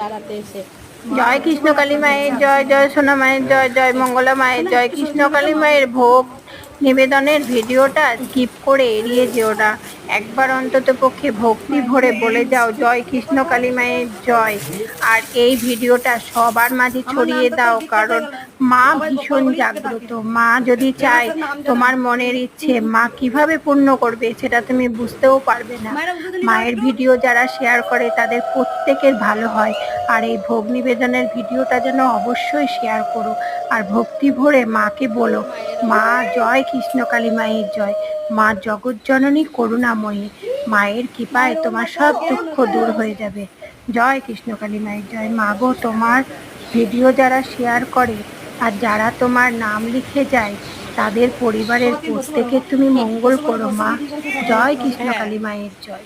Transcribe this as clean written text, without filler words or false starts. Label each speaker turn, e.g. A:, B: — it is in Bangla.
A: তাড়াতে এসে।
B: জয় কৃষ্ণকালী মায়ের জয়, জয় সোনা মায়ের জয়, জয় মঙ্গলা মায়ের জয়। কৃষ্ণকালী মায়ের ভোগ নিবেদনের ভিডিওটা স্কিপ করে এড়িয়ে যেও না। একবার অন্তত পক্ষে ভক্তি ভরে বলে যাও জয় কৃষ্ণকালী মায়ের জয়। আর এই ভিডিওটা সবার মাঝে ছড়িয়ে দাও, কারণ মা ভীষণ জাগ্রত। মা যদি চায় তোমার মনের ইচ্ছে, মা কিভাবে পূর্ণ করবে সেটা তুমি বুঝতেও পারবে না। মায়ের ভিডিও যারা শেয়ার করে তাদের প্রত্যেকের ভালো হয়। আর এই ভোগ নিবেদনের ভিডিওটা যেন অবশ্যই শেয়ার করো। আর ভক্তি ভরে মাকে বলো, মা জয় কৃষ্ণকালী মায়ের জয়। মা জগৎজননী করুণাময়ী, মায়ের কৃপায় তোমার সব দুঃখ দূর হয়ে যাবে। জয় কৃষ্ণকালী মায়ের জয়। মা গো, তোমার ভিডিও যারা শেয়ার করে আর যারা তোমার নাম লিখে যায় তাদের পরিবারের প্রত্যেকের তুমি মঙ্গল করো মা। জয় কৃষ্ণকালী মায়ের জয়।